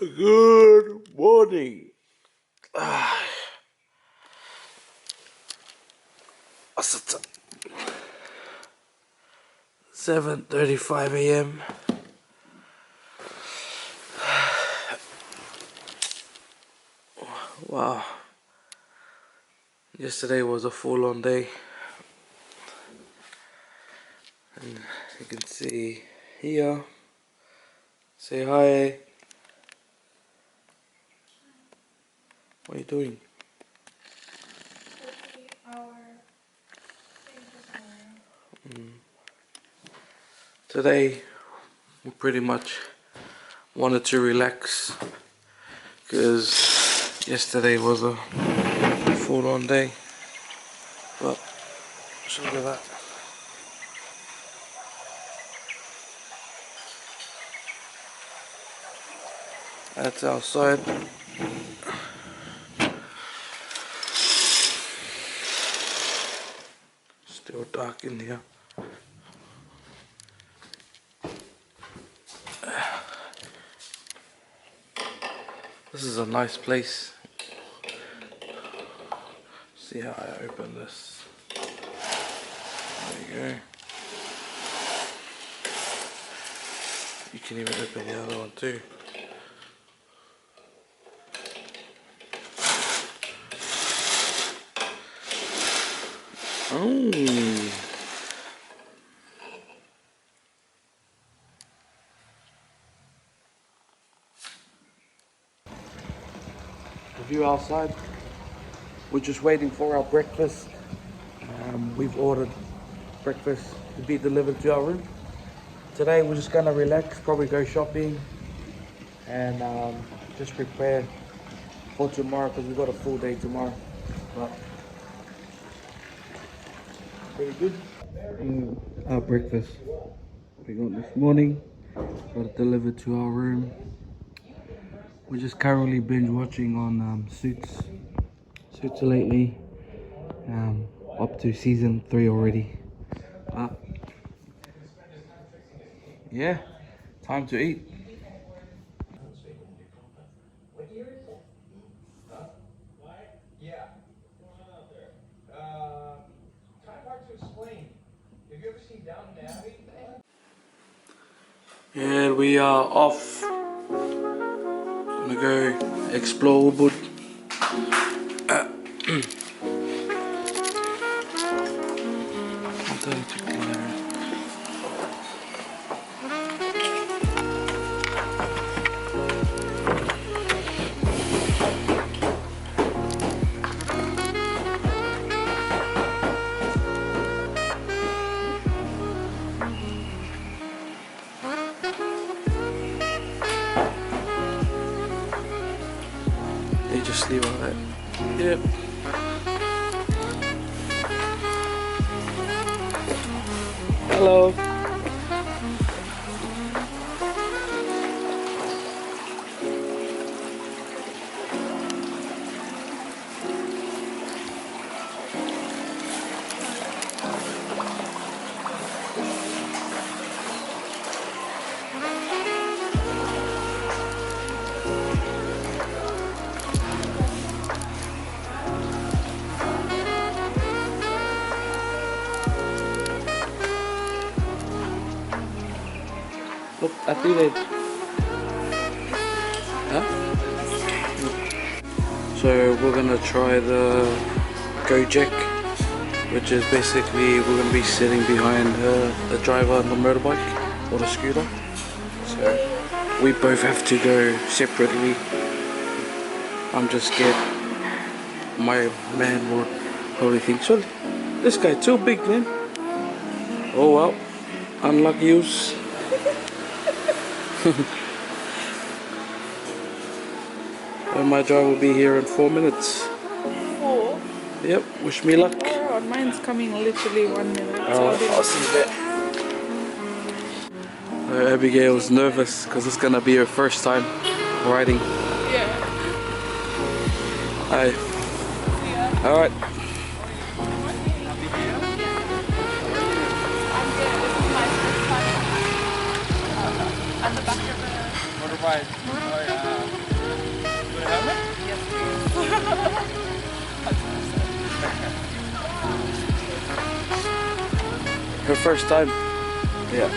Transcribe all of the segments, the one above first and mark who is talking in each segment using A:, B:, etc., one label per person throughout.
A: Good morning. What's the time? 7:35 a.m. Wow. Yesterday was a full-on day. And you can see here. Say hi. What are you doing? Today we pretty much wanted to relax because yesterday was a full-on day. But just look at that. That's outside. Still dark in here. This is a nice place. See how I open this. There you go. You can even open the other one too. Oh. The view outside. We're just waiting for our breakfast. We've ordered breakfast to be delivered to our room. Today we're just gonna relax, probably go shopping, and just prepare for tomorrow because we've got a full day tomorrow. But pretty good. Our breakfast we got this morning, got it delivered to our room. We're just currently binge watching on Suits lately, up to season 3 already. Yeah, time to eat. And we are off. Gonna go explore Ubud. You just leave all that. Yep. Hello. Look, I think it. Huh? So we're gonna try the Gojek, which is basically we're gonna be sitting behind the driver on the motorbike or the scooter. So we both have to go separately. I'm just scared. My man will probably think, so this guy too big, man. Oh well, unlucky use. And my drive will be here in 4 minutes.
B: 4?
A: Yep, wish me luck.
B: Oh, mine's coming literally 1 minute.
A: I'll see you there. Abigail's nervous because it's gonna be her first time riding.
B: Yeah.
A: Hi. Yeah. Alright.
C: right. Oh yeah. Good helmet?
A: Her first time. Yeah.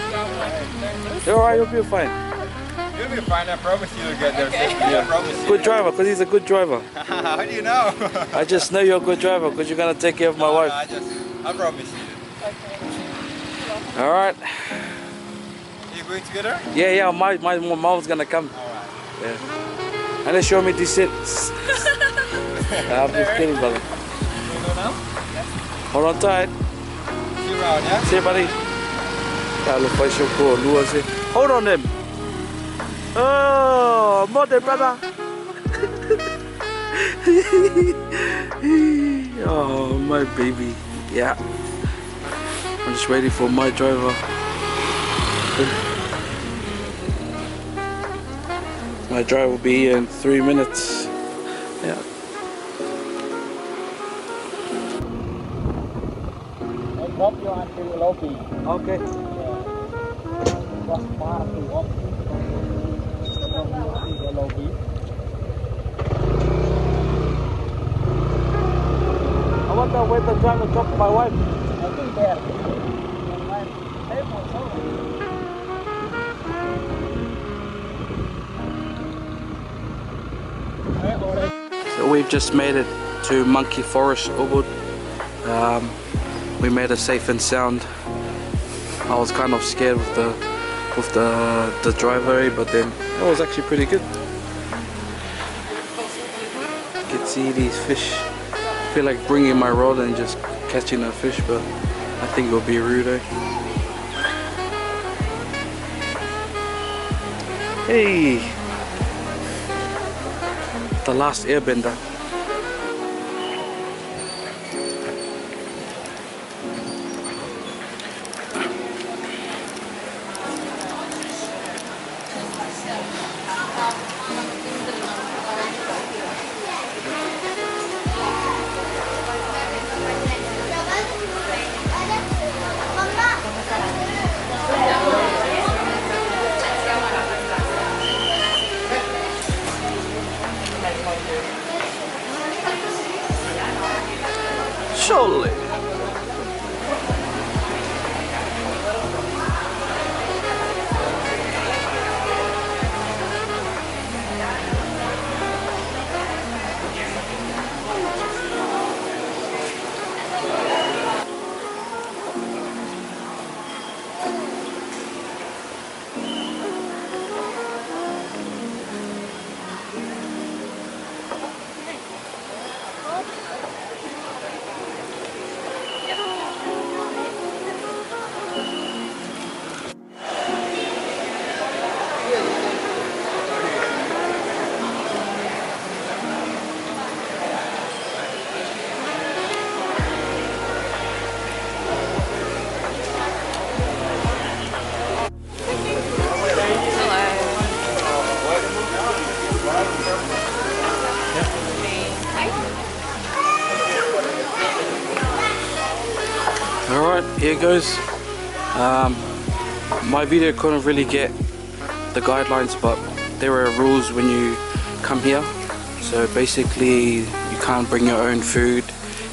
A: You're alright, you'll be fine.
C: You'll be fine, I promise you'll get there safely. I promise you.
A: Good driver, because he's a good driver.
C: How do you know?
A: I just know you're a good driver because you're gonna take care of my wife.
C: I promise you.
A: Alright.
C: Are you going together?
A: Yeah, my mom's gonna come.
C: Alright.
A: Yeah. And they show me this sit. I'm just kidding, brother.
C: You go now?
A: Hold on tight.
C: See you around, yeah?
A: See you, buddy. Hold on them. Oh, more than brother. Oh, my baby. Yeah. I'm just waiting for my driver. My driver will be here in 3 minutes. Yeah.
C: I'll drop you until the lobby.
A: Okay.
C: Just far to walk. The lobby.
A: I wonder where the driver dropped my wife.
C: I think there.
A: So we've just made it to Monkey Forest, Ubud. We made it safe and sound. I was kind of scared with the driver, but then it was actually pretty good. You can see these fish. I feel like bringing my rod and just catching a fish, but I think it would be rude. Hey, the last airbender. Surely. Alright, here goes. My video couldn't really get the guidelines, but there are rules when you come here. So basically you can't bring your own food,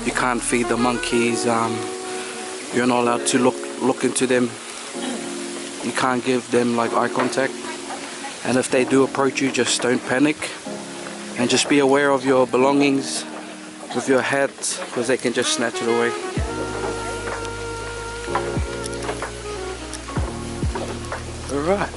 A: you can't feed the monkeys, you're not allowed to look into them, you can't give them like eye contact, and if they do approach you, just don't panic and just be aware of your belongings with your hat, because they can just snatch it away. Alright.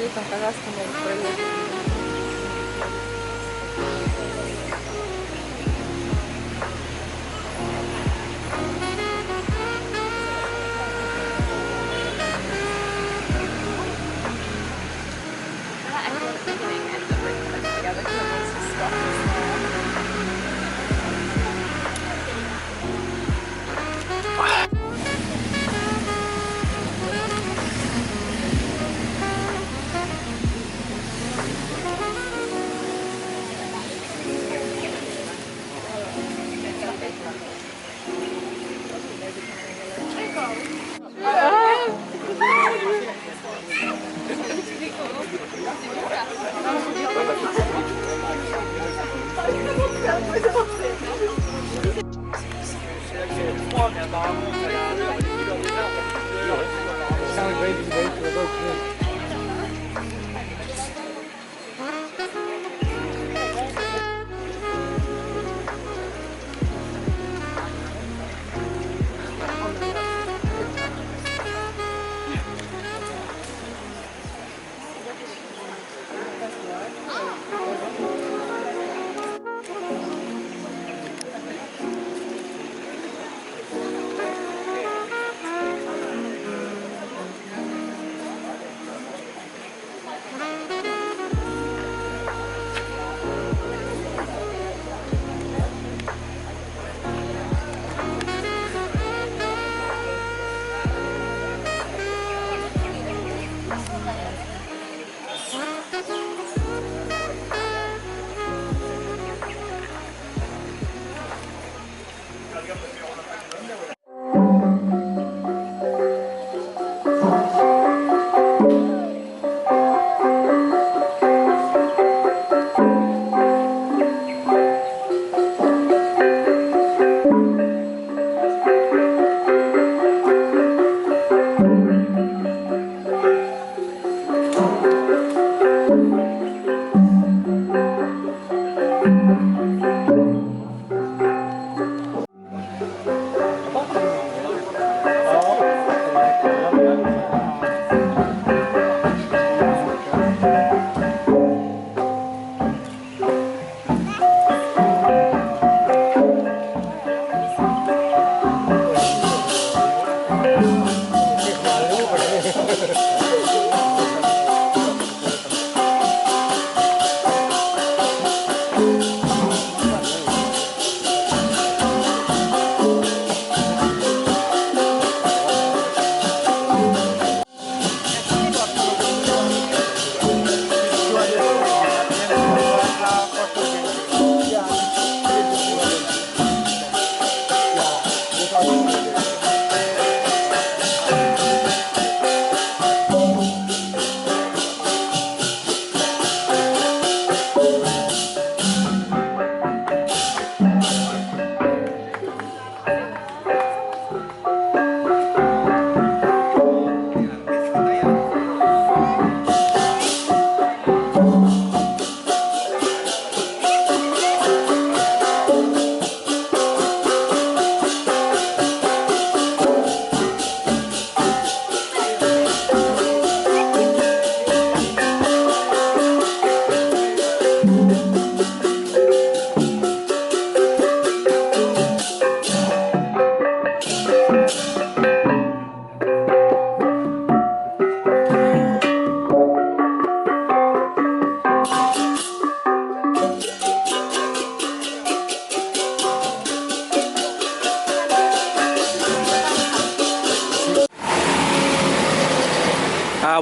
B: uităm că asta nu e preluat.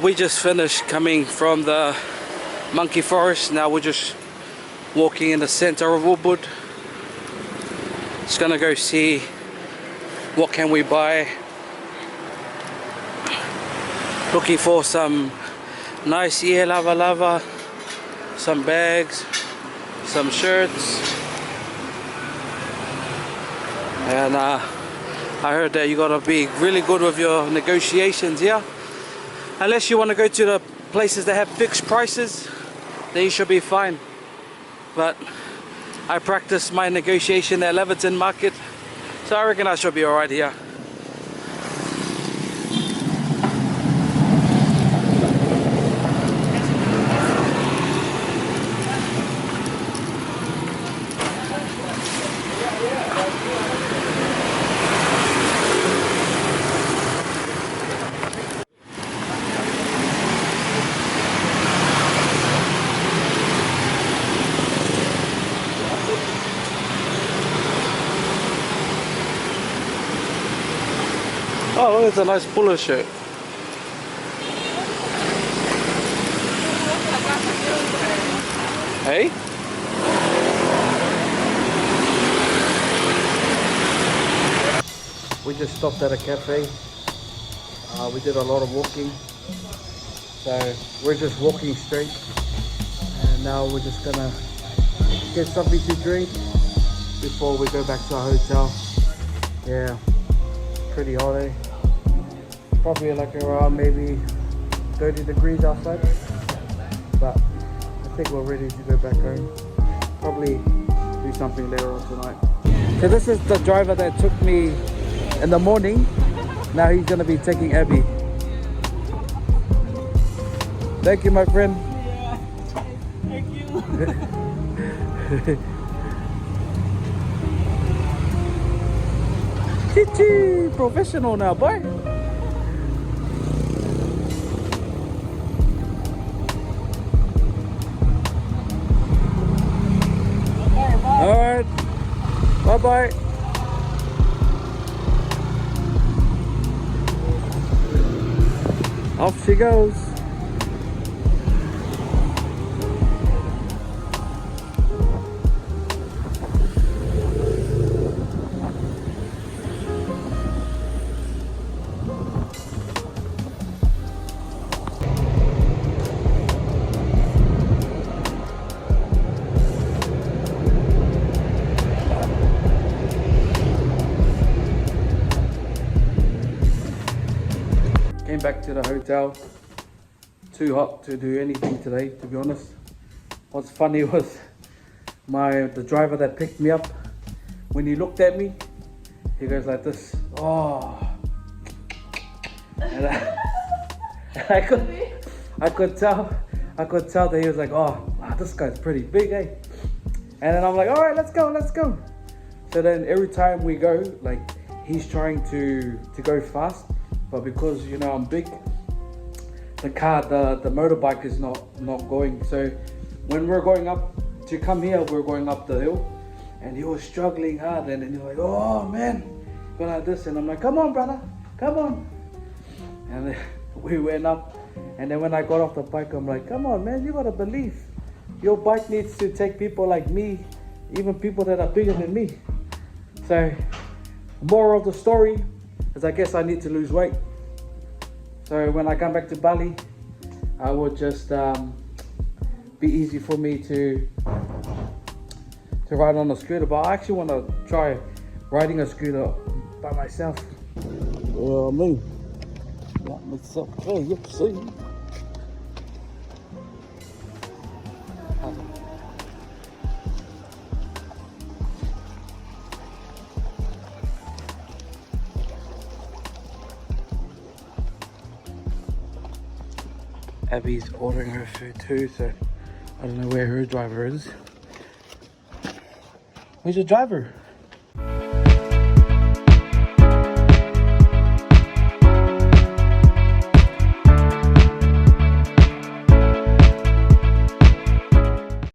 A: We just finished coming from the monkey forest. Now we're just walking in the center of Ubud. Just gonna go see what can we buy. Looking for some nice lava, some bags, some shirts, and I heard that you gotta be really good with your negotiations here. Unless you want to go to the places that have fixed prices, then you should be fine. But I practice my negotiation at Leviton Market, so I reckon I should be alright here. Oh, look, it's a nice polo shirt. Hey? We just stopped at a cafe. We did a lot of walking. So we're just walking straight. And now we're just gonna get something to drink before we go back to our hotel. Yeah, pretty hot, eh? Probably like around maybe 30 degrees outside. But I think we're ready to go back home. Probably do something later on tonight. So this is the driver that took me in the morning. Now he's gonna be taking Abby. Thank you, my friend.
B: Yeah. Thank you.
A: Chichi, professional now, boy. All right. Bye bye. Off she goes. Came back to the hotel. Too hot to do anything today, to be honest. What's funny was the driver that picked me up, when he looked at me, he goes like this, oh. And I could tell that he was like, oh, wow, this guy's pretty big, eh? And then I'm like, all right, let's go. So then every time we go, like, he's trying to go fast, but because, you know, I'm big, the motorbike is not going. So when we're going up to come here, we're going up the hill, and he was struggling hard, and then he's like, oh man, go like this, and I'm like, come on brother, come on. And then we went up, and then when I got off the bike, I'm like, come on man, you gotta believe your bike needs to take people like me, even people that are bigger than me. So moral of the story is, I guess I need to lose weight. So when I come back to Bali, I would just be easy for me to ride on a scooter. But I actually want to try riding a scooter by myself. Me. Not myself. Oh, you see. Abby's ordering her food too, so I don't know where her driver is. Where's your driver?